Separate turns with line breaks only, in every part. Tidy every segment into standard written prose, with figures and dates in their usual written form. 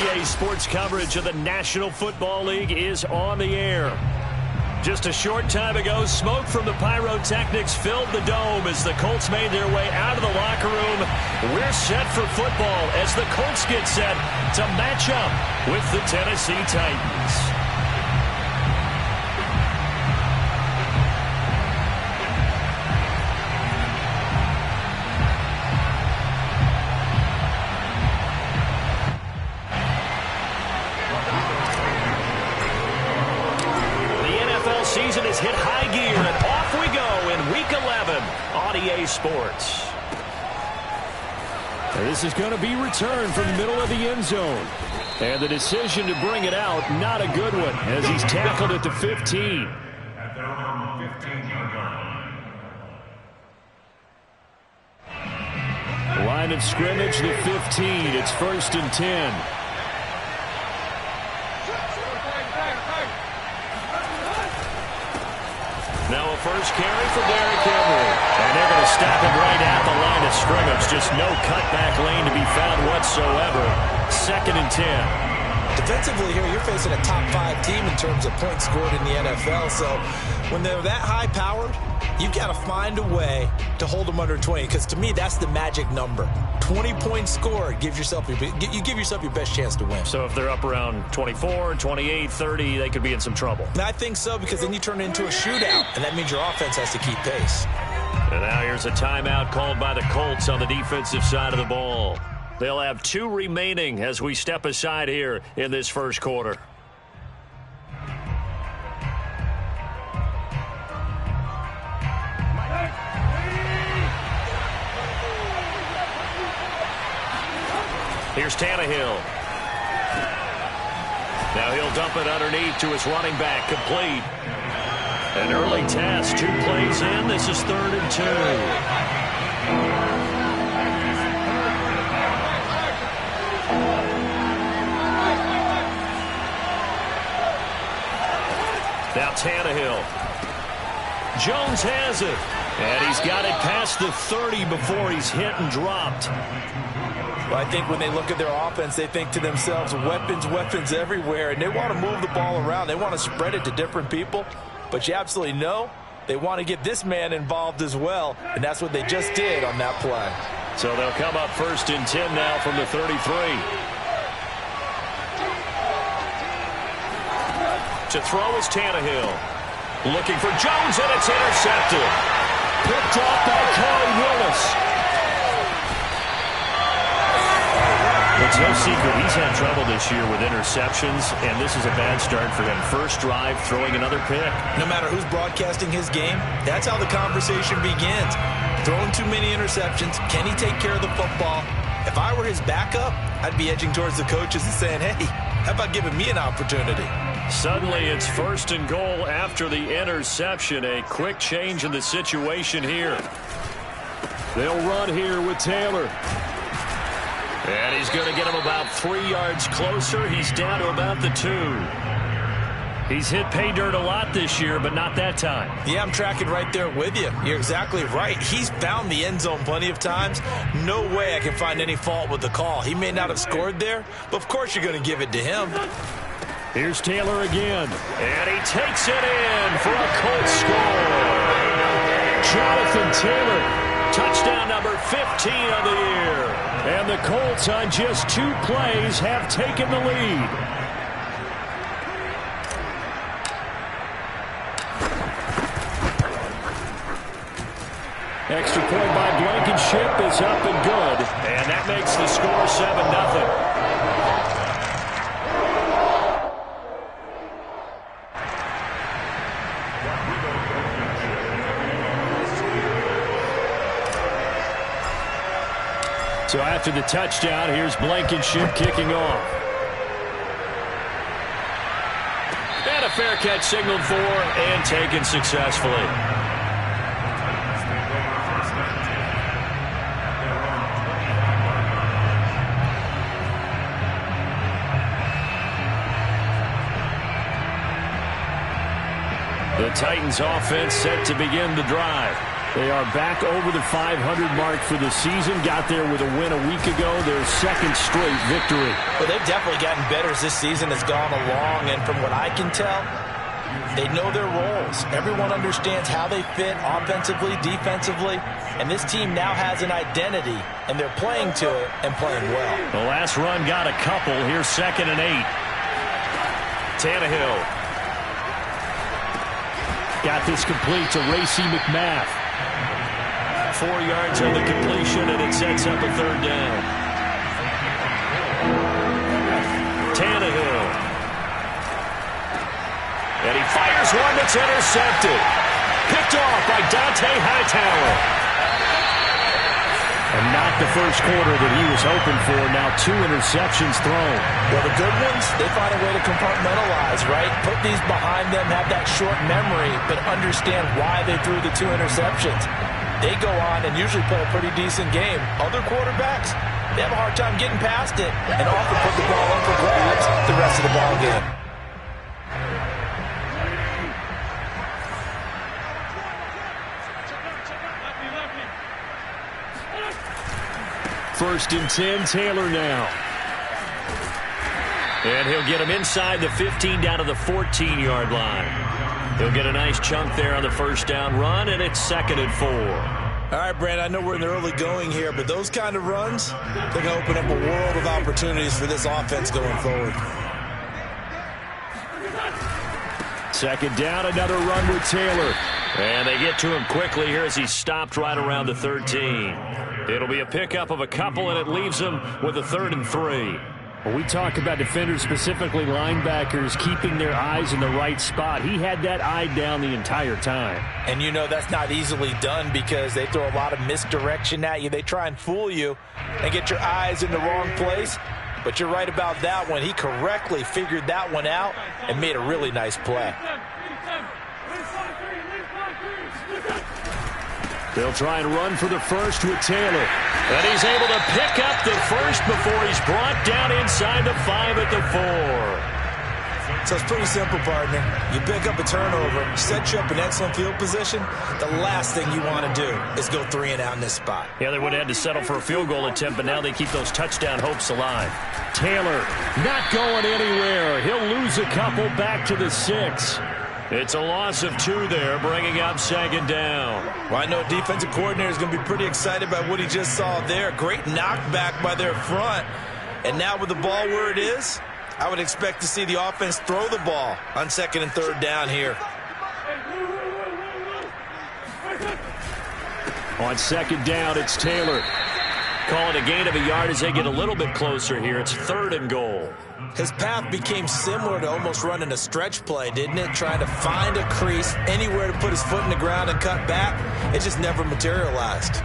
EA Sports coverage of the National Football League is on the air. Just a short time ago, smoke from the pyrotechnics filled the dome as the Colts made their way out of the locker room. We're set for football as the Colts get set to match up with the Tennessee Titans. Season has hit high gear, and off we go in Week 11 on EA Sports.
And this is going to be returned from the middle of the end zone. And the decision to bring it out, not a good one, as he's tackled at the 15.
At their own 15-yard line.
Line of scrimmage, the 15. It's 1st and 10.
Now a first carry for Derrick Henry. And they're going to stop him right at the line of scrimmage. Just no cutback lane to be found whatsoever. 2nd and 10.
Defensively here, you're facing a top 5 team in terms of points scored in the NFL. So when they're that high-powered, you've got to find a way to hold them under 20. Because to me, that's the magic number. 20 points scored, you give yourself your best chance to win.
So if they're up around 24, 28, 30, they could be in some trouble.
And I think so, because then you turn it into a shootout, and that means your offense has to keep pace.
And now here's a timeout called by the Colts on the defensive side of the ball. They'll have 2 remaining as we step aside here in this first quarter. Here's Tannehill. Now he'll dump it underneath to his running back, complete. An early test, 2 plays in. This is 3rd and 2. Now Tannehill. Jones has it. And he's got it past the 30 before he's hit and dropped.
Well, I think when they look at their offense, they think to themselves, weapons, weapons everywhere, and they want to move the ball around. They want to spread it to different people, but you absolutely know they want to get this man involved as well, and that's what they just did on that play.
So they'll come up 1st and 10 now from the 33. To throw is Tannehill. Looking for Jones, and it's intercepted. Picked off by Corey Willis. It's no secret he's had trouble this year with interceptions, and this is a bad start for him. First drive, throwing another pick.
No matter who's broadcasting his game, that's how the conversation begins. Throwing too many interceptions, can he take care of the football? If I were his backup, I'd be edging towards the coaches and saying, hey, how about giving me an opportunity?
Suddenly it's 1st and goal after the interception. A quick change in the situation here.
They'll run here with Taylor.
And he's going to get him about 3 yards closer. He's down to about the 2. He's hit pay dirt a lot this year, but not that time.
Yeah, I'm tracking right there with you. You're exactly right. He's found the end zone plenty of times. No way I can find any fault with the call. He may not have scored there, but of course you're going to give it to him.
Here's Taylor again.
And he takes it in for a Colts score.
Jonathan Taylor.
Touchdown number 15 of the year.
And the Colts on just 2 plays have taken the lead. Extra point by Blankenship is up and good.
And that makes the score 7-0.
So after the touchdown, here's Blankenship kicking off.
And a fair catch signaled for and taken successfully. The Titans offense set to begin the drive.
They are back over the 500 mark for the season. Got there with a win a week ago, their second straight victory.
Well, they've definitely gotten better as this season has gone along, and from what I can tell, they know their roles. Everyone understands how they fit offensively, defensively, and this team now has an identity, and they're playing to it and playing well.
The last run got a couple. Here's 2nd and 8. Tannehill.
Got this complete to Racey McMath.
4 yards on the completion, and it sets up a 3rd down. Tannehill. And he fires one that's intercepted. Picked off by Dante Hightower.
And not the first quarter that he was hoping for. Now 2 interceptions thrown.
Well, the good ones, they find a way to compartmentalize, right? Put these behind them, have that short memory, but understand why they threw the 2 interceptions. They go on and usually play a pretty decent game. Other quarterbacks, they have a hard time getting past it and often put the ball up for grabs the rest of the ball game.
First and 10, Taylor now.
And he'll get him inside the 15 down to the 14-yard line. He'll get a nice chunk there on the first down run, and it's 2nd and 4.
All right, Brandon, I know we're in the early going here, but those kind of runs, they're going to open up a world of opportunities for this offense going forward.
2nd down, another run with Taylor.
And they get to him quickly here as he's stopped right around the 13. It'll be a pickup of a couple, and it leaves him with a 3rd and 3.
When we talk about defenders, specifically linebackers, keeping their eyes in the right spot, he had that eye down the entire time.
And you know that's not easily done because they throw a lot of misdirection at you. They try and fool you and get your eyes in the wrong place. But you're right about that one. He correctly figured that one out and made a really nice play.
They'll try and run for the first with Taylor.
And he's able to pick up the first before he's brought down inside the 5 at the 4.
So it's pretty simple, partner. You pick up a turnover, set you up in excellent field position. The last thing you want to do is go 3 and out in this spot.
Yeah, they would have had to settle for a field goal attempt, but now they keep those touchdown hopes alive.
Taylor not going anywhere. He'll lose a couple back to the 6.
It's a loss of 2 there, bringing up 2nd down.
Well, I know defensive coordinator is going to be pretty excited by what he just saw there. Great knockback by their front. And now with the ball where it is, I would expect to see the offense throw the ball on 2nd and 3rd down here.
On 2nd down, it's Taylor.
Calling a gain of a yard as they get a little bit closer here. It's 3rd and goal.
His path became similar to almost running a stretch play, didn't it? Trying to find a crease, anywhere to put his foot in the ground and cut back. It just never materialized.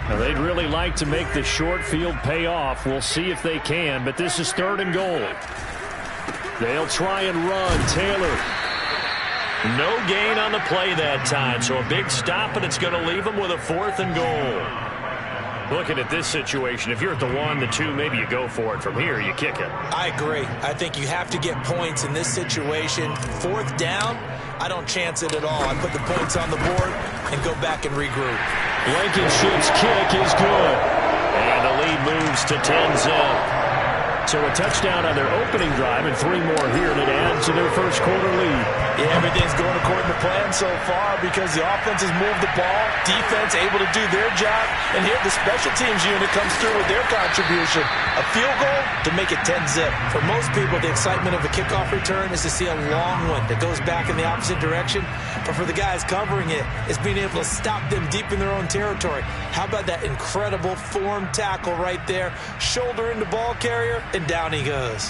Now, they'd really like to make the short field pay off. We'll see if they can, but this is 3rd and goal. They'll try and run. Taylor.
No gain on the play that time, so a big stop, and it's going to leave him with a 4th and goal. Looking at this situation, if you're at the 1, the 2, maybe you go for it. From here, you kick it.
I agree. I think you have to get points in this situation. 4th down, I don't chance it at all. I put the points on the board and go back and regroup.
Blankenship's kick is good.
And the lead moves to 10-zip.
So a touchdown on their opening drive and 3 more here, and it adds to their first quarter lead.
Yeah, everything's going according to plan so far because the offense has moved the ball, defense able to do their job, and here the special teams unit comes through with their contribution. A field goal to make it 10-zip. For most people, the excitement of a kickoff return is to see a long one that goes back in the opposite direction. But for the guys covering it, it's being able to stop them deep in their own territory. How about that incredible form tackle right there? Shoulder into ball carrier, and down he goes.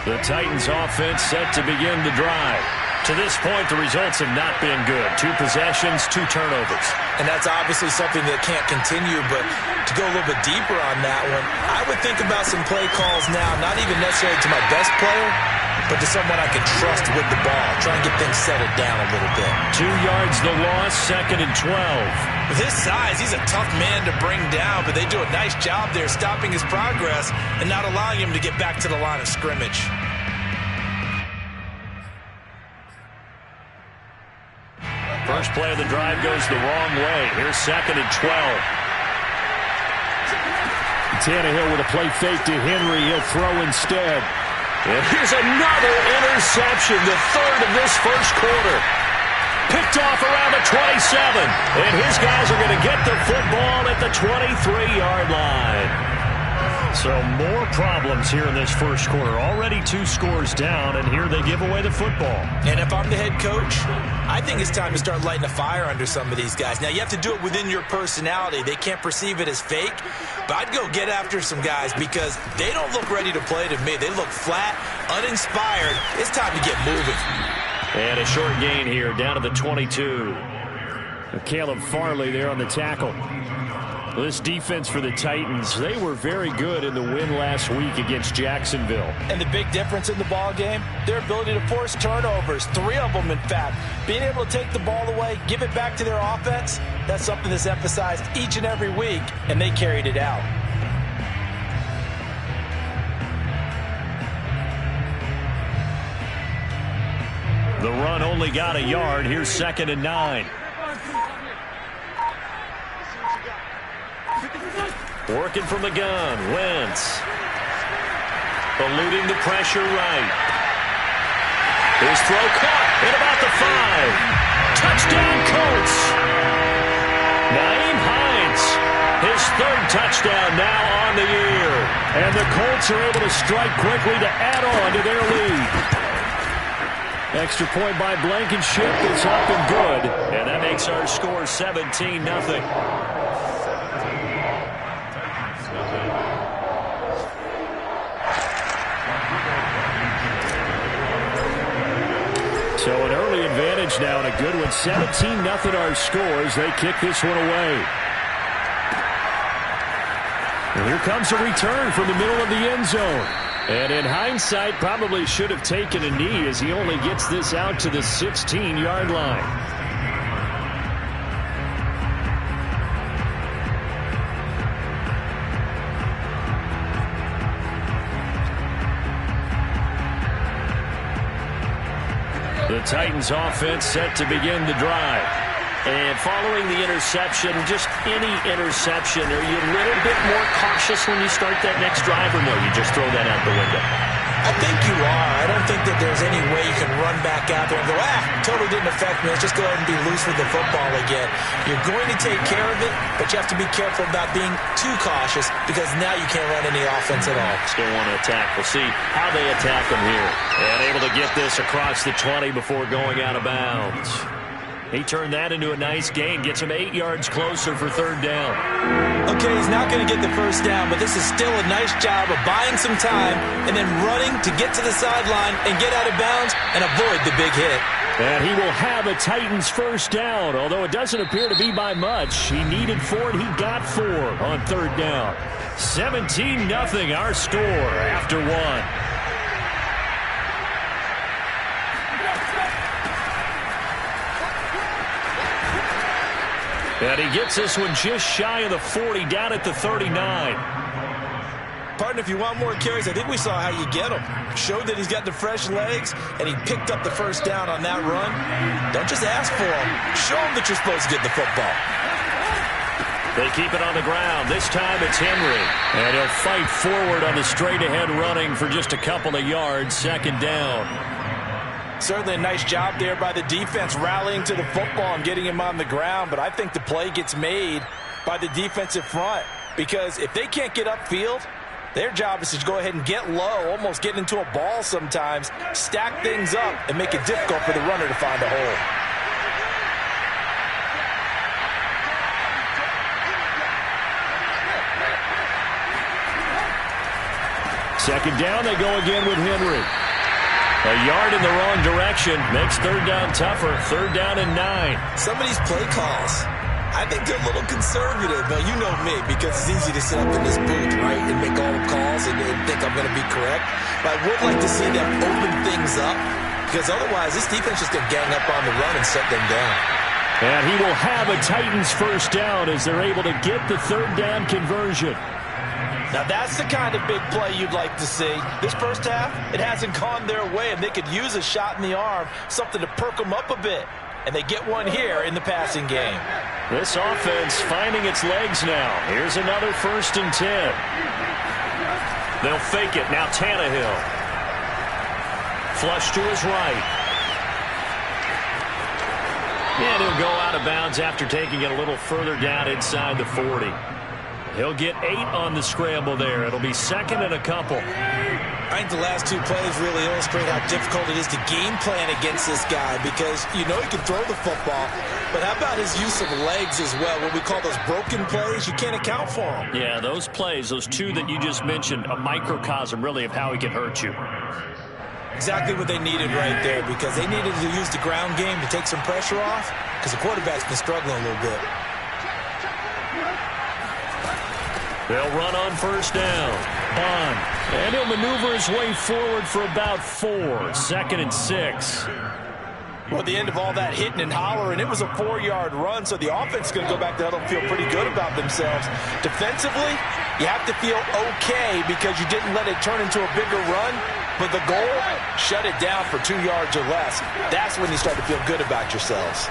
The Titans offense set to begin the drive. To this point, the results have not been good. 2 possessions, 2 turnovers.
And that's obviously something that can't continue, but to go a little bit deeper on that one, I would think about some play calls now, not even necessarily to my best player, but to someone I can trust with the ball. Try and get things settled down a little bit.
2 yards the loss, 2nd and 12.
With his size, he's a tough man to bring down, but they do a nice job there stopping his progress and not allowing him to get back to the line of scrimmage.
First play of the drive goes the wrong way. Here's 2nd and 12.
Tannehill with a play fake to Henry. He'll throw instead.
And here's another interception, the third of this first quarter. Picked off around the 27. And his guys are going to get the football at the 23-yard line. So more problems here in this first quarter. Already 2 scores down, and here they give away the football.
And if I'm the head coach, I think it's time to start lighting a fire under some of these guys. Now, you have to do it within your personality. They can't perceive it as fake. But I'd go get after some guys because they don't look ready to play to me. They look flat, uninspired. It's time to get moving.
And a short gain here, down to the 22.
Caleb Farley there on the tackle. This defense for the Titans, they were very good in the win last week against Jacksonville.
And the big difference in the ball game, their ability to force turnovers, 3 of them in fact. Being able to take the ball away, give it back to their offense, that's something that's emphasized each and every week, and they carried it out.
The run only got a yard. Here's 2nd and 9. Working from the gun, Wentz. Eluding the pressure right. His throw caught at about the 5. Touchdown, Colts. Naeem Hines, his 3rd touchdown now on the year.
And the Colts are able to strike quickly to add on to their lead. Extra point by Blankenship is up and good.
And that makes our score 17-0.
So an early advantage now and a good one. 17-0 our scores. They kick this one away. And here comes a return from the middle of the end zone. And in hindsight, probably should have taken a knee as he only gets this out to the 16-yard line.
The Titans offense set to begin the drive. And following the interception, just any interception, are you a little bit more cautious when you start that next drive, or no, you just throw that out the window?
I think you are. I don't think that there's any way you can run back out there and go, totally didn't affect me. Let's just go ahead and be loose with the football again. You're going to take care of it, but you have to be careful about being too cautious because now you can't run any offense at all.
Still want to attack. We'll see how they attack them here. And able to get this across the 20 before going out of bounds. He turned that into a nice gain. Gets him 8 yards closer for 3rd down.
Okay, he's not going to get the first down, but this is still a nice job of buying some time and then running to get to the sideline and get out of bounds and avoid the big hit.
And he will have a Titans first down, although it doesn't appear to be by much. He needed 4 and he got 4 on 3rd down. 17-0 our score after 1.
And he gets this one just shy of the 40, down at the 39.
Partner, if you want more carries, I think we saw how you get them. Showed that he's got the fresh legs, and he picked up the first down on that run. Don't just ask for them. Show them that you're supposed to get the football.
They keep it on the ground. This time it's Henry.
And he'll fight forward on the straight-ahead running for just a couple of yards. 2nd down.
Certainly a nice job there by the defense rallying to the football and getting him on the ground, but I think the play gets made by the defensive front because if they can't get upfield, their job is to go ahead and get low, almost get into a ball sometimes, stack things up, and make it difficult for the runner to find a hole.
Second down, they go again with Henry.
A yard in the wrong direction makes 3rd down tougher. 3rd down and 9.
Some of these play calls, I think they're a little conservative. Now, you know me, because it's easy to sit up in this booth, right, and make all the calls and think I'm going to be correct. But I would like to see them open things up, because otherwise this defense is going to gang up on the run and shut them down.
And he will have a Titans first down as they're able to get the 3rd down conversion.
Now, that's the kind of big play you'd like to see. This first half, it hasn't gone their way, and they could use a shot in the arm, something to perk them up a bit. and they get one here in the passing game.
This offense finding its legs now. Here's another 1st and 10. They'll fake it. Now Tannehill. Flush to his right. And he'll go out of bounds after taking it a little further down inside the 40. He'll get 8 on the scramble there. It'll be 2nd and a couple.
I think the last 2 plays really illustrate how difficult it is to game plan against this guy, because you know he can throw the football, but how about his use of legs as well? What we call those broken plays, you can't account for them.
Yeah, those plays, those 2 that you just mentioned, a microcosm really of how he can hurt you.
Exactly what they needed right there, because they needed to use the ground game to take some pressure off, because the quarterback's been struggling a little bit.
They'll run on 1st down. Bond. And he'll maneuver his way forward for about 4. 2nd and 6.
Well, at the end of all that hitting and hollering, it was a 4-yard run, so the offense is going to go back to huddle and feel pretty good about themselves. Defensively, you have to feel okay because you didn't let it turn into a bigger run, but the goal, shut it down for 2 yards or less. That's when you start to feel good about yourselves.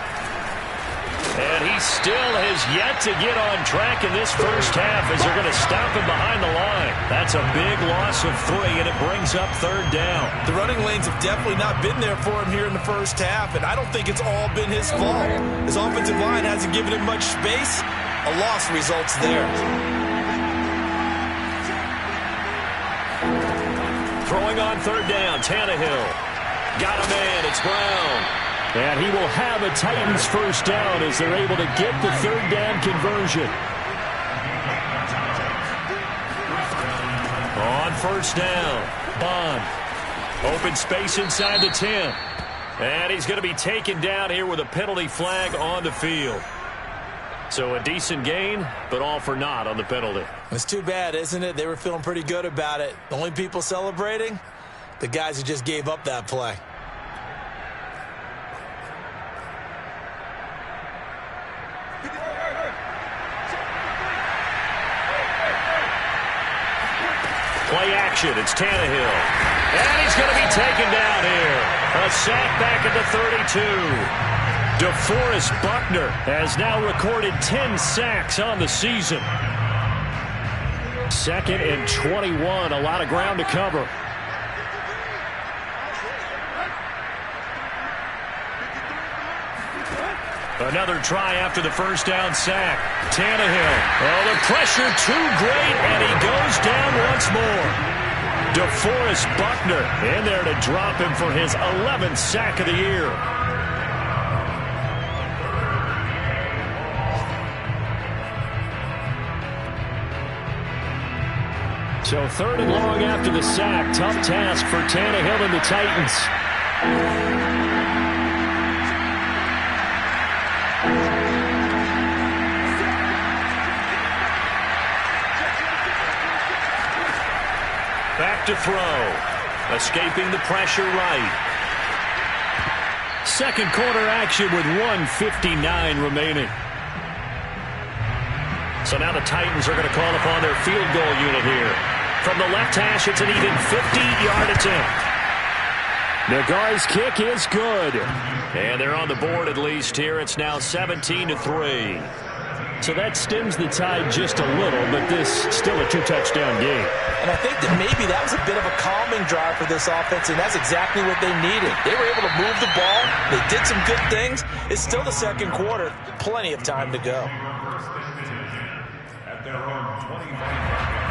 And he still has yet to get on track in this first half as they're going to stop him behind the line. That's a big loss of 3, and it brings up 3rd down.
The running lanes have definitely not been there for him here in the first half, and I don't think it's all been his fault. His offensive line hasn't given him much space. A loss results there.
Throwing on 3rd down, Tannehill. Got a man, it's Brown. And he will have a Titans 1st down as they're able to get the 3rd down conversion. On 1st down, Bond. Open space inside the 10. And he's going to be taken down here with a penalty flag on the field. So a decent gain, but all for naught on the penalty.
It's too bad, isn't it? They were feeling pretty good about it. The only people celebrating, the guys who just gave up that play.
Play action, it's Tannehill. And he's going to be taken down here. A sack back at the 32. DeForest Buckner has now recorded 10 sacks on the season. 2nd and 21, a lot of ground to cover. Another try after the 1st down sack. Tannehill. Oh, the pressure too great, and he goes down once more. DeForest Buckner in there to drop him for his 11th sack of the year. So 3rd and long after the sack. Tough task for Tannehill and the Titans. Back to throw. Escaping the pressure right. 2nd quarter action with 1:59 remaining. So now the Titans are going to call upon their field goal unit here. From the left hash, it's an even 50-yard attempt. Nagar's kick is good. And they're on the board at least here. It's now 17-3. So that stems the tide just a little, but this still a 2-touchdown game.
And I think that maybe that was a bit of a calming drive for this offense, and that's exactly what they needed. They were able to move the ball. They did some good things. It's still the 2nd quarter. Plenty of time to go.
At their own 25.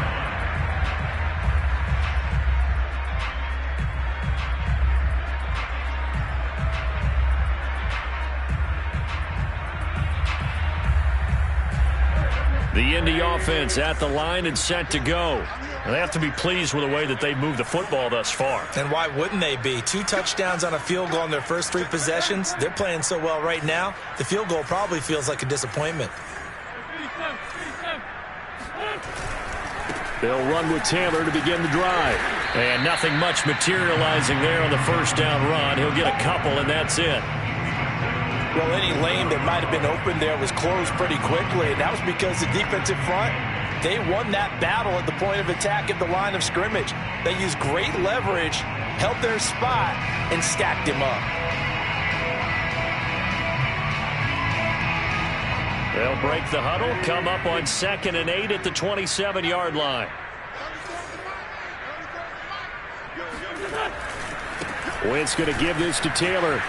The Indy offense at the line and set to go. And they have to be pleased with the way that they've moved the football thus far.
And why wouldn't they be? 2 touchdowns on a field goal in their first 3 possessions. They're playing so well right now, the field goal probably feels like a disappointment.
They'll run with Taylor to begin the drive. And nothing much materializing there on the 1st down run. He'll get a couple, and that's it.
Well, any lane that might have been open there was closed pretty quickly, and that was because the defensive front, they won that battle at the point of attack at the line of scrimmage. They used great leverage, held their spot, and stacked him up.
They'll break the huddle, come up on 2nd and 8 at the 27-yard line.
Wentz going to give this to Taylor.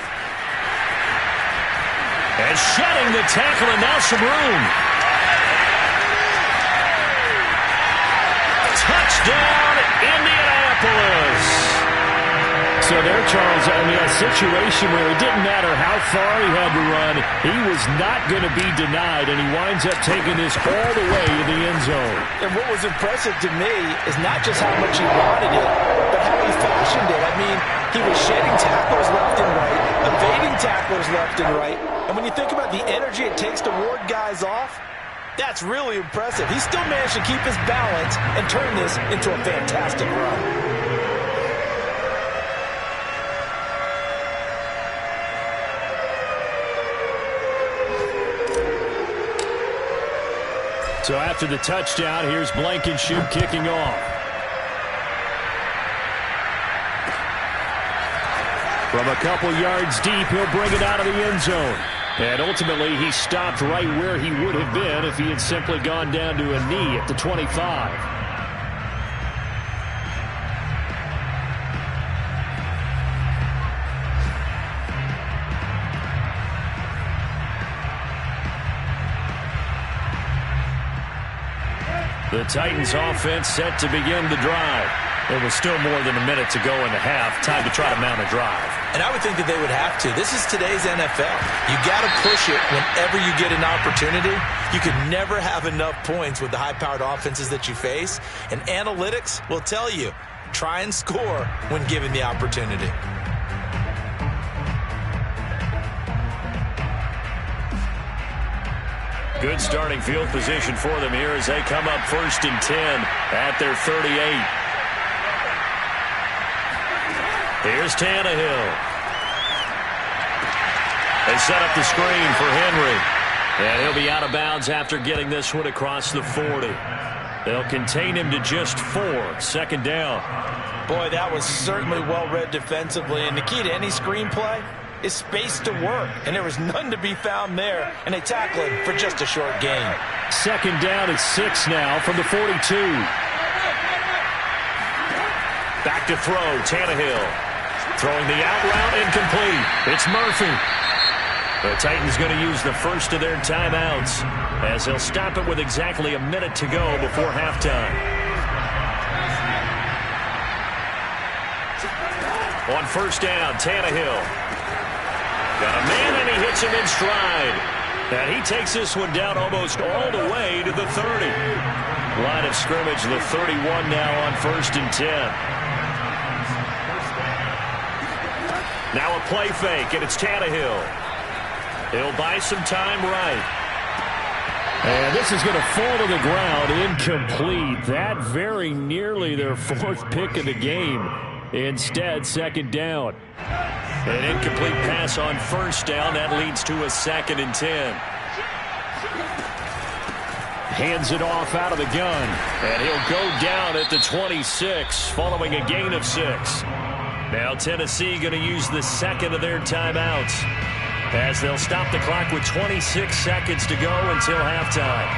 And shedding the tackle, and now some room. Touchdown, Indianapolis.
So there, Charles, I mean, a situation where it didn't matter how far he had to run, he was not going to be denied, and he winds up taking this all the way to the end zone.
And what was impressive to me is not just how much he wanted it, but how he fashioned it. I mean, he was shedding tacklers left and right, evading tacklers left and right. And when you think about the energy it takes to ward guys off, that's really impressive. He still managed to keep his balance and turn this into a fantastic run.
So after the touchdown, here's Blankenship kicking off. From a couple yards deep, he'll bring it out of the end zone. And ultimately, he stopped right where he would have been if he had simply gone down to a knee at the 25.
The Titans offense set to begin the drive. There was still more than a minute to go in the half. Time to try to mount a drive.
And I would think that they would have to. This is today's NFL. You got to push it whenever you get an opportunity. You can never have enough points with the high-powered offenses that you face. And analytics will tell you, try and score when given the opportunity.
Good starting field position for them here as they come up 1st and 10 at their 38. Here's Tannehill. They set up the screen for Henry. And he'll be out of bounds after getting this one across the 40. They'll contain him to just 4. 2nd down.
Boy, that was certainly well-read defensively. And the key to any screenplay is space to work. And there was none to be found there. And they tackle him for just a short gain.
2nd down at 6 now from the 42.
Back to throw, Tannehill. Throwing the out route, incomplete. It's Murphy. The Titans going to use the first of their timeouts as they'll stop it with exactly a minute to go before halftime. On 1st down, Tannehill. Got a man, and he hits him in stride. And he takes this one down almost all the way to the 30. Line of scrimmage, the 31 now on 1st and 10. Now a play fake, and it's Tannehill. He'll buy some time right.
And this is going to fall to the ground, incomplete. That very nearly their 4th pick of the game. Instead, 2nd down.
An incomplete pass on 1st down. That leads to a 2nd and 10.
Hands it off out of the gun.
And he'll go down at the 26 following a gain of 6. Now Tennessee going to use the 2nd of their timeouts as they'll stop the clock with 26 seconds to go until halftime.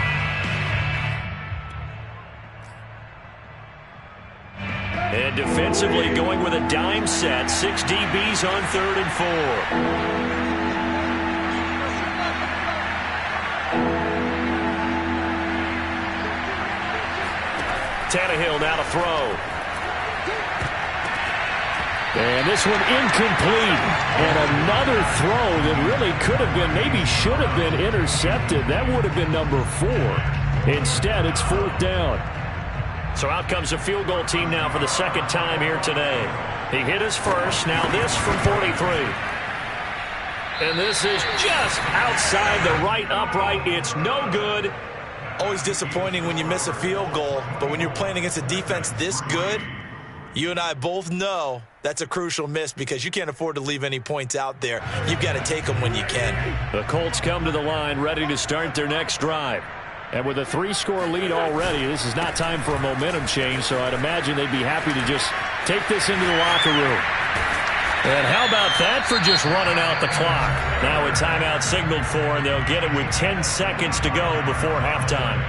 And defensively going with a dime set. 6 DBs on 3rd and 4. Tannehill now to throw.
And this one incomplete. And another throw that really could have been, maybe should have been intercepted. That would have been number 4. Instead, it's 4th down.
So out comes a field goal team now for the 2nd time here today. He hit his first. Now this from 43. And this is just outside the right upright. It's no good.
Always disappointing when you miss a field goal. But when you're playing against a defense this good, you and I both know that's a crucial miss because you can't afford to leave any points out there. You've got to take them when you can.
The Colts come to the line ready to start their next drive.
And with a 3-score lead already, this is not time for a momentum change, so I'd imagine they'd be happy to just take this into the locker room.
And how about that for just running out the clock? Now a timeout signaled for, and they'll get it with 10 seconds to go before halftime.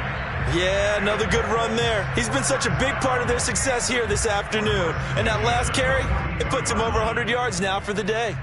Yeah, another good run there. He's been such a big part of their success here this afternoon. And that last carry, it puts him over 100 yards now for the day.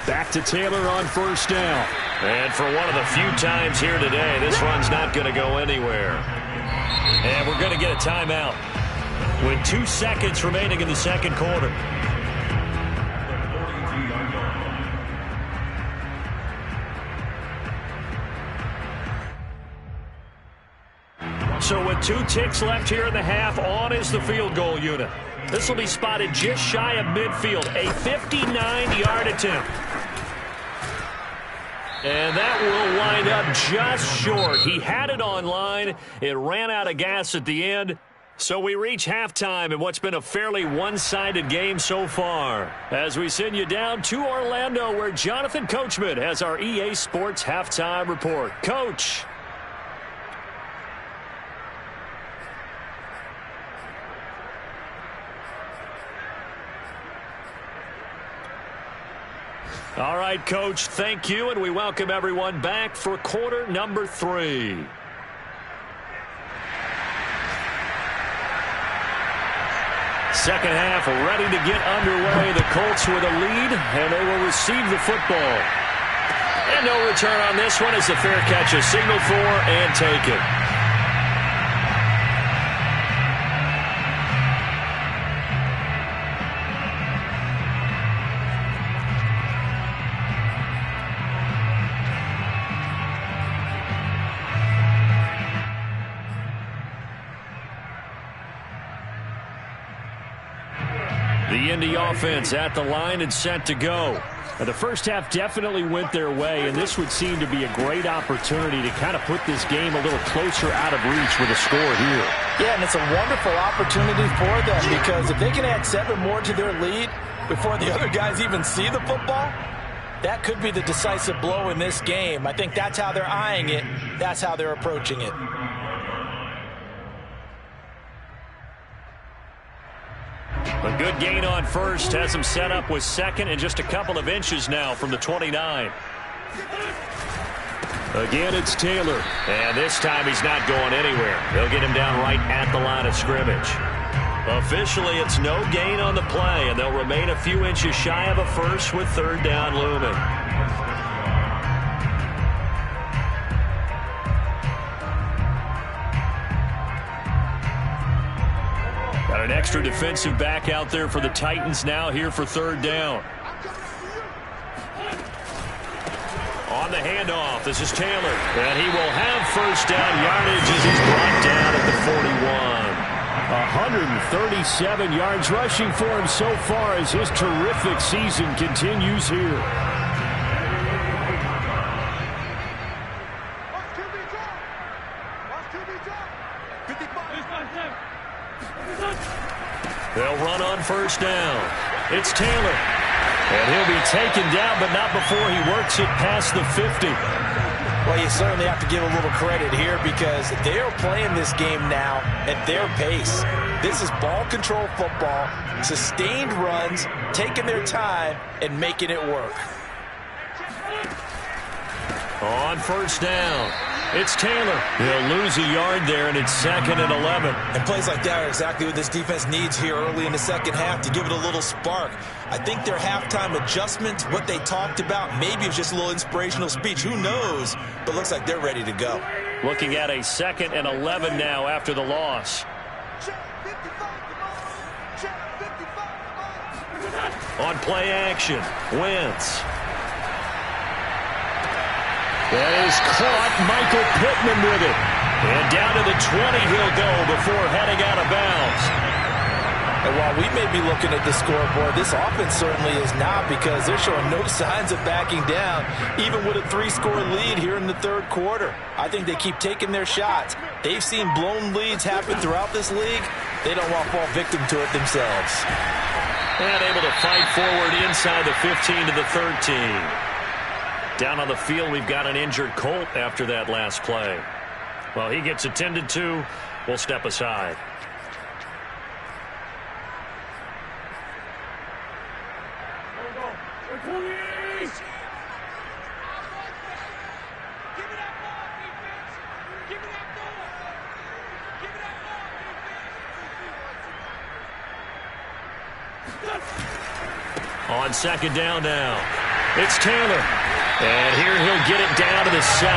Back to Taylor on first down.
And for one of the few times here today, this run's not going to go anywhere. And we're going to get a timeout with 2 seconds remaining in the second quarter. So with 2 ticks left here in the half, on is the field goal unit. This will be spotted just shy of midfield, a 59-yard attempt. And that will wind up just short. He had it on line. It ran out of gas at the end. So we reach halftime in what's been a fairly one-sided game so far. As we send you down to Orlando, where Jonathan Coachman has our EA Sports halftime report. Coach. All right, Coach, thank you, and we welcome everyone back for quarter number 3. Second half ready to get underway. The Colts with a lead, and they will receive the football. And no return on this one as the fair catch is signaled for and taken. The Indy offense at the line and set to go. The first half definitely went their way, and this would seem to be a great opportunity to kind of put this game a little closer out of reach with a score here.
Yeah, and it's a wonderful opportunity for them because if they can add 7 more to their lead before the other guys even see the football, that could be the decisive blow in this game. I think that's how they're eyeing it. That's how they're approaching it.
A good gain on first has him set up with second and just a couple of inches now from the 29.
Again, it's Taylor.
And this time he's not going anywhere. They'll get him down right at the line of scrimmage. Officially, it's no gain on the play, and they'll remain a few inches shy of a first with third down looming. Got an extra defensive back out there for the Titans now here for third down. On the handoff, this is Taylor. And he will have first down yardage as he's brought down at the 41.
137 yards rushing for him so far as his terrific season continues here.
They'll run on first down. It's Taylor. And he'll be taken down, but not before he works it past the 50.
Well, you certainly have to give a little credit here because they're playing this game now at their pace. This is ball control football, sustained runs, taking their time, and making it work.
On first down, it's Taylor. He'll lose a yard there, and it's 2nd and 11.
And plays like that are exactly what this defense needs here early in the second half to give it a little spark. I think their halftime adjustments, what they talked about, maybe it was just a little inspirational speech. Who knows? But looks like they're ready to go.
Looking at a 2nd and 11 now after the loss. On play action, Wentz.
That is caught. Michael Pittman with it.
And down to the 20 he'll go before heading out of bounds.
And while we may be looking at the scoreboard, this offense certainly is not because they're showing no signs of backing down, even with a 3-score lead here in the third quarter. I think they keep taking their shots. They've seen blown leads happen throughout this league. they don't want to fall victim to it themselves.
And able to fight forward inside the 15 to the 13. Down on the field, we've got an injured Colt after that last play. Well, he gets attended to. We'll step aside. On second down now, it's Taylor. And here he'll get it down to the 7.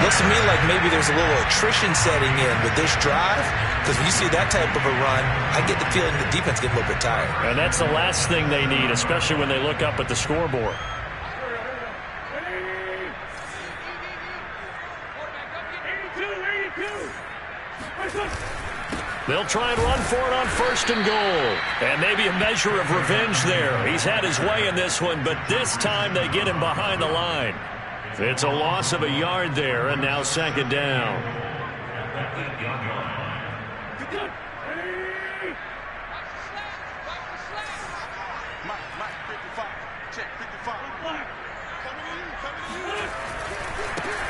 Looks to me like maybe there's a little attrition setting in with this drive, because when you see that type of a run, I get the feeling the defense getting a little bit tired.
And that's the last thing they need, especially when they look up at the scoreboard. They'll try and run for it on 1st and goal. And maybe a measure of revenge there. He's had his way in this one, but this time they get him behind the line. It's a loss of a yard there, and now 2nd down.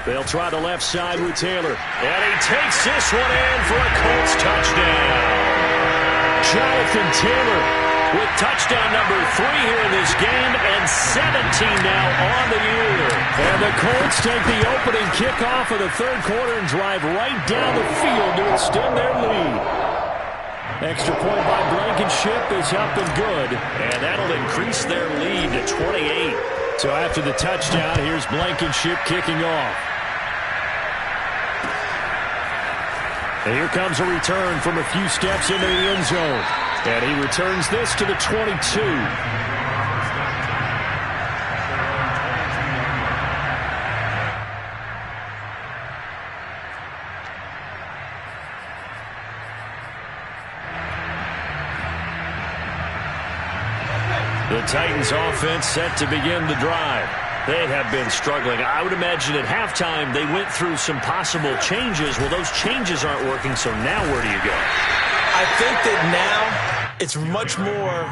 They'll try the left side with Taylor. And he takes this one in for a Colts touchdown. Jonathan Taylor with touchdown number 3 here in this game, and 17 now on the year. And the Colts take the opening kickoff of the 3rd quarter and drive right down the field to extend their lead. Extra point by Blankenship is up and good, and that'll increase their lead to 28. So after the touchdown, here's Blankenship kicking off. And here comes a return from a few steps into the end zone. And he returns this to the 22. The Titans offense set to begin the drive. They have been struggling. I would imagine at halftime they went through some possible changes. Well, those changes aren't working, so now where do you go?
I think that now it's much more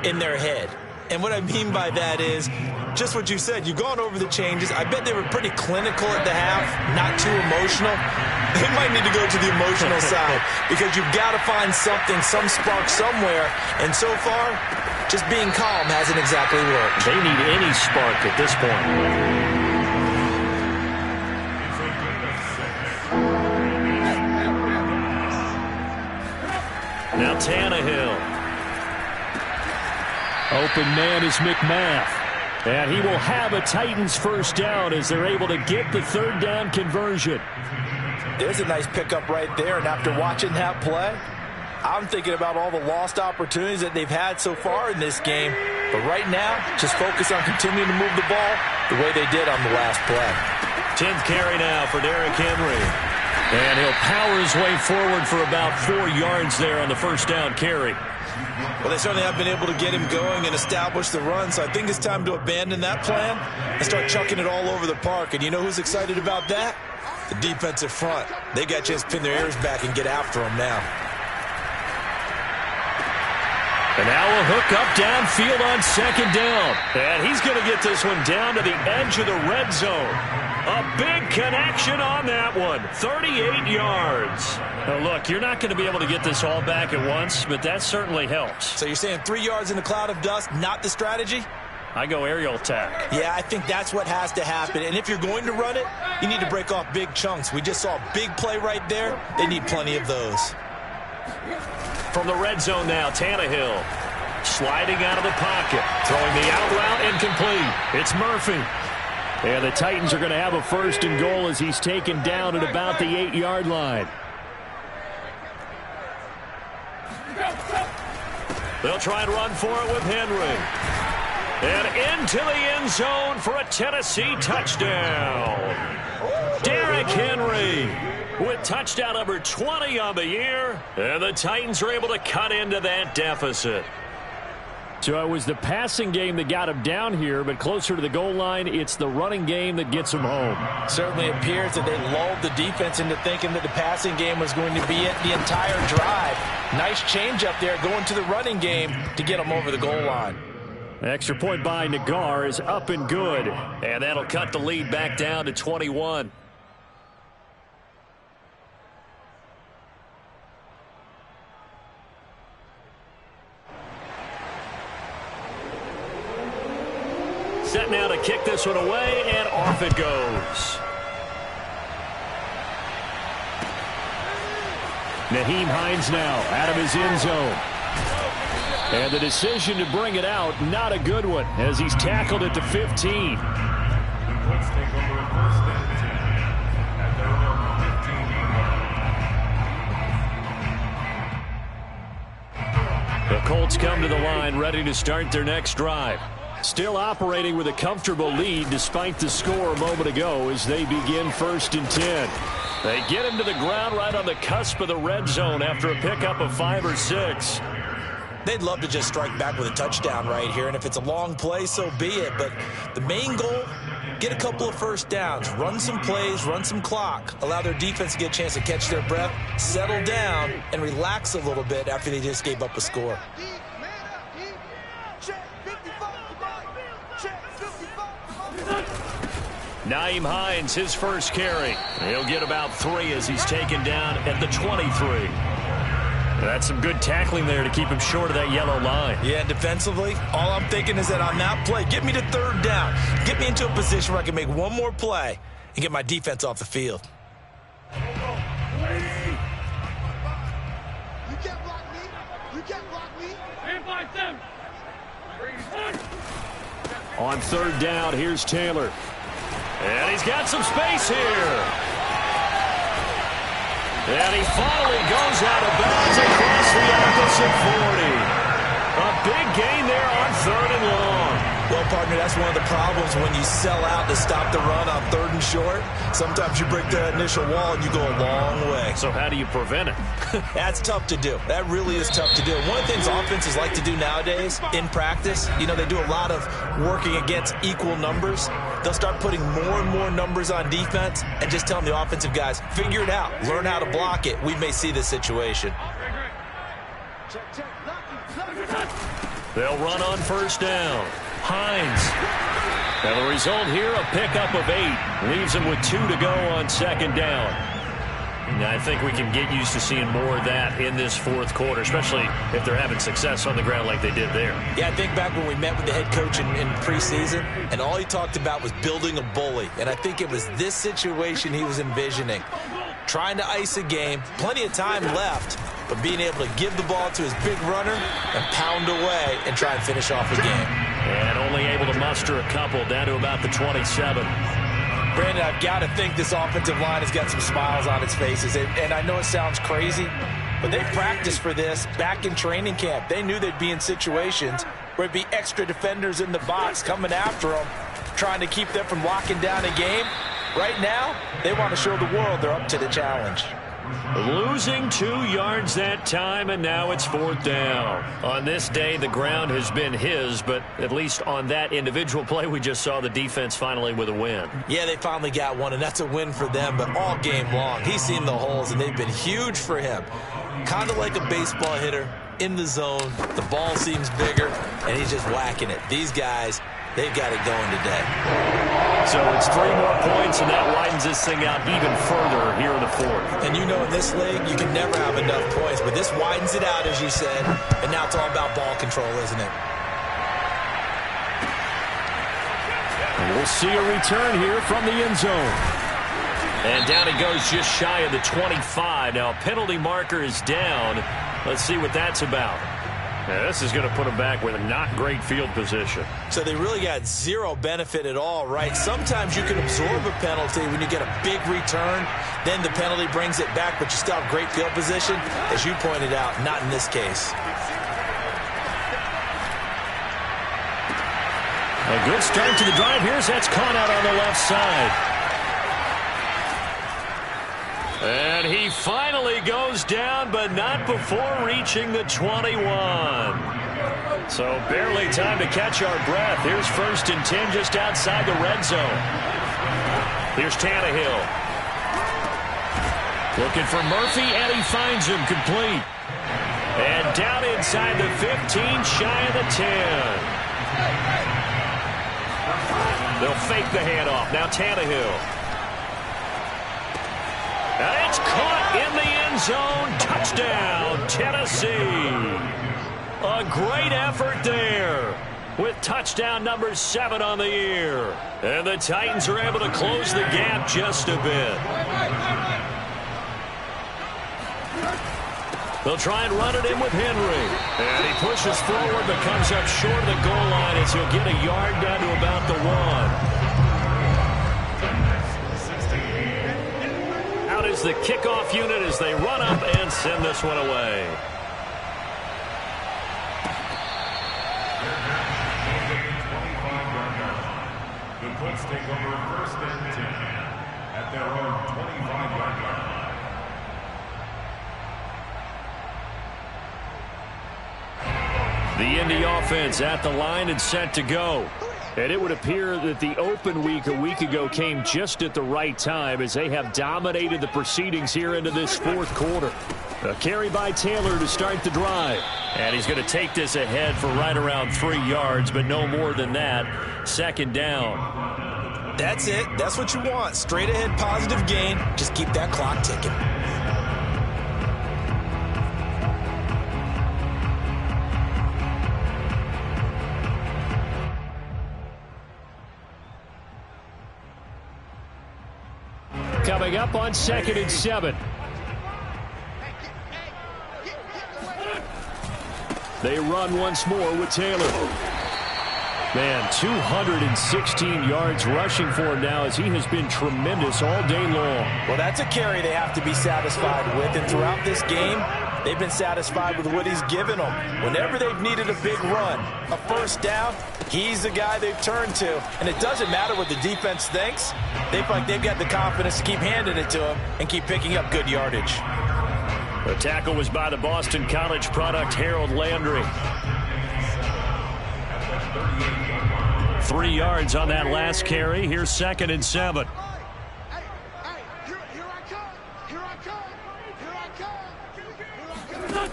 in their head. And what I mean by that is just what you said. You've gone over the changes. I bet they were pretty clinical at the half, not too emotional. They might need to go to the emotional side because you've got to find something, some spark somewhere. And so far, just being calm hasn't exactly worked.
They need any spark at this point. Now Tannehill. Open man is McMath. And he will have a Titans 1st down as they're able to get the 3rd down conversion.
There's a nice pickup right there, and after watching that play, I'm thinking about all the lost opportunities that they've had so far in this game. But right now, just focus on continuing to move the ball the way they did on the last play.
10th carry now for Derrick Henry. And he'll power his way forward for about 4 yards there on the 1st down carry.
Well, they certainly have been able to get him going and establish the run, so I think it's time to abandon that plan and start chucking it all over the park. And you know who's excited about that? The defensive front. They got a chance to pin their ears back and get after him now.
And now a hook up downfield on 2nd down. And he's going to get this one down to the edge of the red zone. A big connection on that one. 38 yards. Now look, you're not going to be able to get this all back at once, but that certainly helps.
So you're saying 3 yards in a cloud of dust, not the strategy?
I go aerial attack.
Yeah, I think that's what has to happen. And if you're going to run it, you need to break off big chunks. We just saw a big play right there. They need plenty of those.
From the red zone now, Tannehill. Sliding out of the pocket. Throwing the out route incomplete. It's Murphy. And the Titans are going to have a 1st and goal as he's taken down at about the 8-yard line. They'll try and run for it with Henry. And into the end zone for a Tennessee touchdown. Derrick Henry with touchdown number 20 on the year. And the Titans are able to cut into that deficit.
So it was the passing game that got him down here, but closer to the goal line, it's the running game that gets him home.
Certainly appears that they lulled the defense into thinking that the passing game was going to be it the entire drive. Nice change up there going to the running game to get him over the goal line.
Extra point by Nagar is up and good.
And that'll cut the lead back down to 21. Set now to kick this one away, and off it goes.
Nyheim Hines now out of his end zone. And the decision to bring it out, not a good one, as he's tackled at the 15.
The Colts take over a first and 10 at their own 15-yard line.
The Colts come to the line ready to start their next drive.
Still operating with a comfortable lead despite the score a moment ago as they begin 1st and 10.
They get him to the ground right on the cusp of the red zone after a pickup of 5 or 6.
They'd love to just strike back with a touchdown right here, and if it's a long play, so be it. But the main goal, get a couple of first downs, run some plays, run some clock, allow their defense to get a chance to catch their breath, settle down, and relax a little bit after they just gave up a score.
Nyheim Hines, his first carry. He'll get about 3 as he's taken down at the 23.
That's some good tackling there to keep him short of that yellow line.
Yeah, and defensively, all I'm thinking is that on that play, get me to 3rd down. Get me into a position where I can make one more play and get my defense off the field.
You can't block me. You can't block me. Invite them.
On 3rd down, here's Taylor.
And he's got some space here. And he finally goes out of bounds across the opposite 40. A big gain there on 3rd and long.
Well, partner, that's one of the problems when you sell out to stop the run on 3rd and short. Sometimes you break that initial wall and you go a long way.
So how do you prevent it?
That's tough to do. That really is tough to do. One of the things offenses like to do nowadays in practice, you know, they do a lot of working against equal numbers. They'll start putting more and more numbers on defense and just telling the offensive guys, figure it out, learn how to block it. We may see this situation.
They'll run on 1st down. Hines. And the result here, a pickup of 8. Leaves him with 2 to go on 2nd down. And I think we can get used to seeing more of that in this 4th quarter, especially if they're having success on the ground like they did there.
Yeah, I think back when we met with the head coach in preseason, and all he talked about was building a bully. And I think it was this situation he was envisioning. Trying to ice a game, plenty of time left, but being able to give the ball to his big runner and pound away and try and finish off a game.
And only able to muster a couple down to about the 27.
Brandon, I've got to think this offensive line has got some smiles on its faces. And I know it sounds crazy, but they practiced for this back in training camp. They knew they'd be in situations where it'd be extra defenders in the box coming after them, trying to keep them from locking down a game. Right now, they want to show the world they're up to the challenge.
Losing 2 yards that time, and now it's 4th down. On this day, the ground has been his, but at least on that individual play, we just saw the defense finally with a win.
Yeah, they finally got one, and that's a win for them, but all game long, he's seen the holes, and they've been huge for him. Kind of like a baseball hitter in the zone. The ball seems bigger, and he's just whacking it. These guys, they've got it going today.
So it's 3 more points, and that widens this thing out even further here in the 4th.
And you know in this league, you can never have enough points, but this widens it out, as you said, and now it's all about ball control, isn't it?
And we'll see a return here from the end zone.
And down he goes just shy of the 25. Now a penalty marker is down. Let's see what that's about.
Yeah, this is going to put them back with a not great field position.
So they really got zero benefit at all, right? Sometimes you can absorb a penalty when you get a big return. Then the penalty brings it back, but you still have great field position. As you pointed out, not in this case.
A good start to the drive. Here's that's caught out on the left side.
And he finally goes down, but not before reaching the 21. So barely time to catch our breath. Here's 1st and 10 just outside the red zone. Here's Tannehill. Looking for Murphy, and he finds him complete. And down inside the 15, shy of the 10. They'll fake the handoff. Now Tannehill. And it's caught in the end zone. Touchdown, Tennessee. A great effort there with touchdown number 7 on the year. And the Titans are able to close the gap just a bit. They'll try and run it in with Henry. And he pushes forward but comes up short of the goal line as he'll get a yard down to about the 1. Out is the kickoff unit as they run up and send this one away.
The Colts take over 1st and 10 at their own 25-yard line.
The Indy offense at the line and set to go. And it would appear that the open week a week ago came just at the right time as they have dominated the proceedings here into this 4th quarter. A carry by Taylor to start the drive. And he's going to take this ahead for right around 3 yards, but no more than that. 2nd down.
That's it. That's what you want. Straight ahead positive gain. Just keep that clock ticking.
Coming up on 2nd and 7. They run once more with Taylor. Man, 216 yards rushing for him now as he has been tremendous all day long.
Well, that's a carry they have to be satisfied with. And throughout this game, they've been satisfied with what he's given them. Whenever they've needed a big run, a 1st down, he's the guy they've turned to. And it doesn't matter what the defense thinks. They feel like they've got the confidence to keep handing it to him and keep picking up good yardage.
The tackle was by the Boston College product, Harold Landry. 3 yards on that last carry. Here's 2nd and 7.
Here I come. Here I come. Here I come.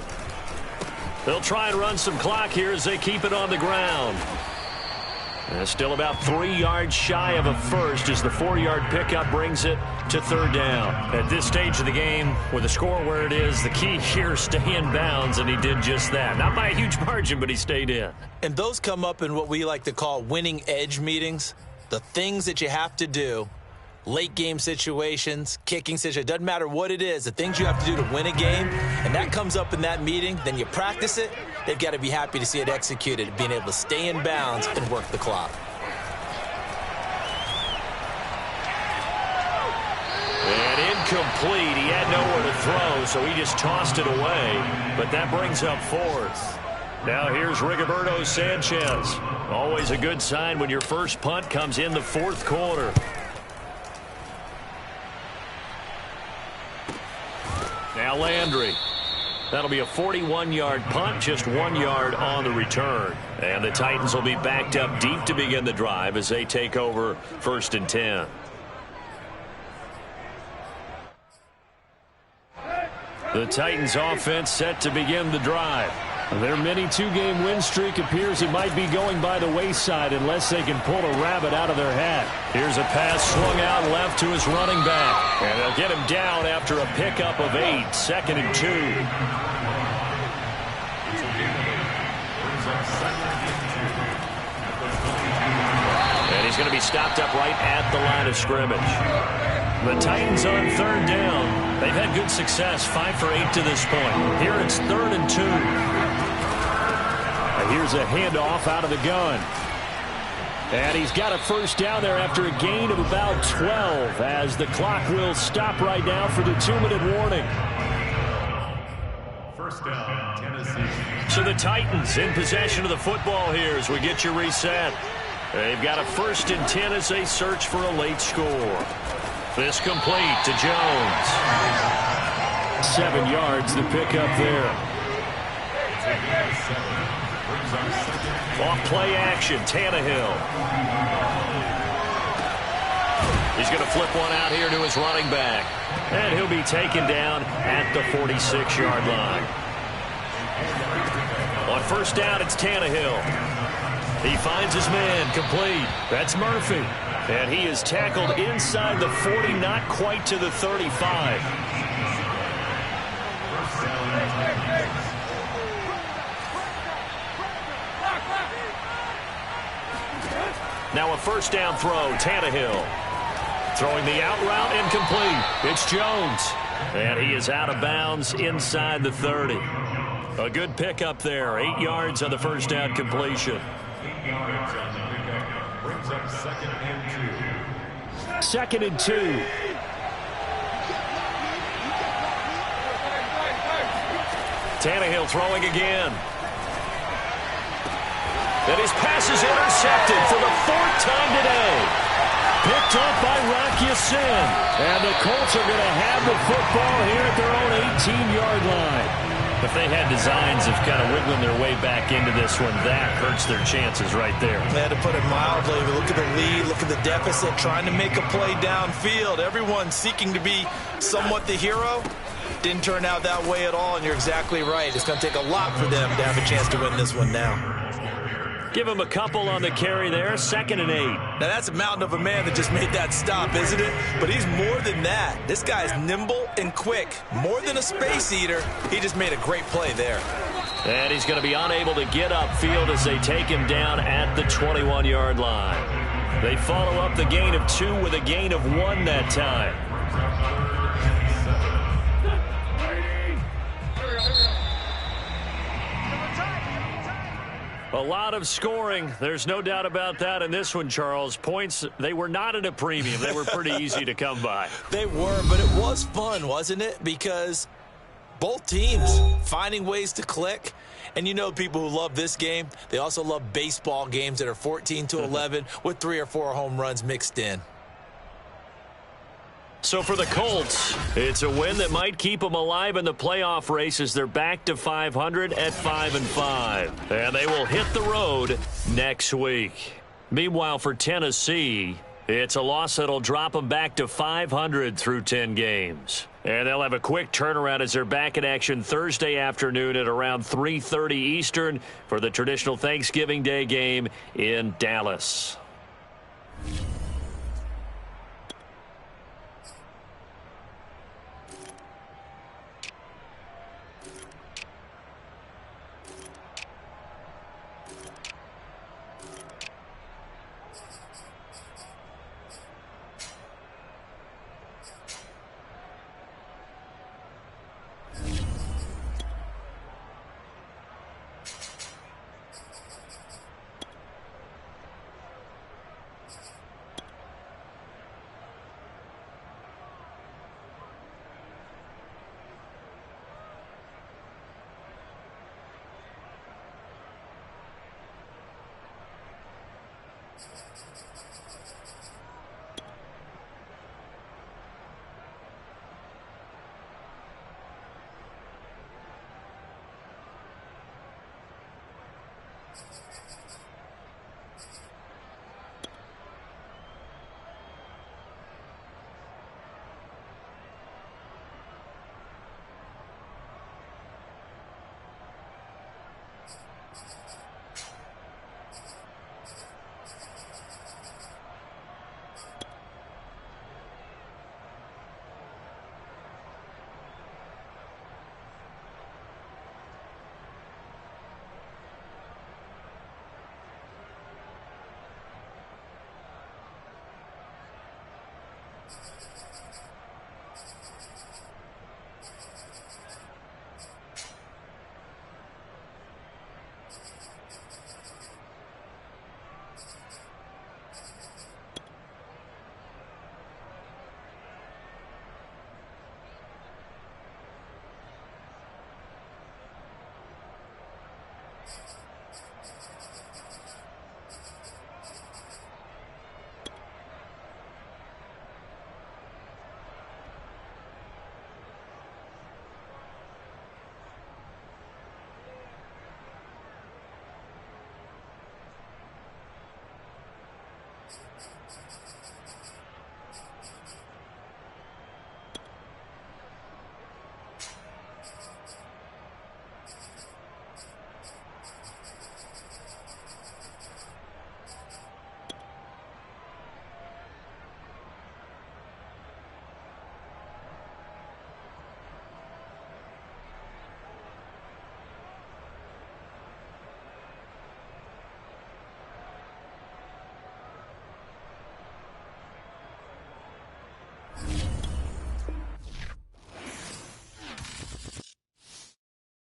They'll try and run some clock here as they keep it on the ground. And still about 3 yards shy of a first as the 4-yard pickup brings it to 3rd down. At this stage of the game, with the score where it is, the key here is stay in bounds, and he did just that. Not by a huge margin, but he stayed in.
And those come up in what we like to call winning edge meetings. The things that you have to do, late game situations, kicking situations, doesn't matter what it is, the things you have to do to win a game, and that comes up in that meeting, then you practice it. They've got to be happy to see it executed, being able to stay in bounds and work the clock.
And incomplete. He had nowhere to throw, so he just tossed it away. But that brings up 4th. Now here's Rigoberto Sanchez. Always a good sign when your first punt comes in the 4th quarter. Now Landry. That'll be a 41-yard punt, just 1 yard on the return. And the Titans will be backed up deep to begin the drive as they take over 1st and 10. The Titans offense set to begin the drive. Their mini 2-game win streak appears it might be going by the wayside unless they can pull a rabbit out of their hat. Here's a pass swung out left to his running back. And they'll get him down after a pickup of 8, 2nd and 2. And he's going to be stopped up right at the line of scrimmage. The Titans on 3rd down. They've had good success, 5 for 8 to this point. Here it's 3rd and 2. Here's a handoff out of the gun. And he's got a 1st down there after a gain of about 12 as the clock will stop right now for the 2-minute warning.
1st down, Tennessee.
So the Titans in possession of the football here as we get you reset. They've got a 1st and 10 as they search for a late score. This complete to Jones. 7 yards the pickup there. Off play action, Tannehill. He's going to flip one out here to his running back. And he'll be taken down at the 46-yard line. On first down, it's Tannehill. He finds his man, complete. That's Murphy. And he is tackled inside the 40, not quite to the 35. Now a first down throw, Tannehill. Throwing the out route, incomplete. It's Jones. And he is out of bounds inside the 30. A good pickup there. 8 yards on the first down completion.
8 yards on the pickup. Brings up 2nd and 2.
2nd and 2. Tannehill throwing again. And his pass is intercepted for the 4th time today. Picked up by Rocky Sin. And the Colts are going to have the football here at their own 18-yard line. If they had designs of kind of wiggling their way back into this one, that hurts their chances right there.
They had to put it mildly. Look at the lead, look at the deficit, trying to make a play downfield. Everyone seeking to be somewhat the hero. Didn't turn out that way at all, and you're exactly right. It's going to take a lot for them to have a chance to win this one now.
Give him a couple on the carry there. 2nd and 8.
Now, that's a mountain of a man that just made that stop, isn't it? But he's more than that. This guy's nimble and quick. More than a space eater. He just made a great play there.
And he's going to be unable to get upfield as they take him down at the 21-yard line. They follow up the gain of 2 with a gain of 1 that time. A lot of scoring. There's no doubt about that in this one, Charles. Points, they were not at a premium. They were pretty easy to come by.
They were, but it was fun, wasn't it? Because both teams finding ways to click. And you know people who love this game, they also love baseball games that are 14-11 with 3 or 4 home runs mixed in.
So for the Colts, it's a win that might keep them alive in the playoff race as they're back to 500 at 5-5. And they will hit the road next week. Meanwhile, for Tennessee, it's a loss that'll drop them back to 500 through 10 games. And they'll have a quick turnaround as they're back in action Thursday afternoon at around 3:30 Eastern for the traditional Thanksgiving Day game in Dallas.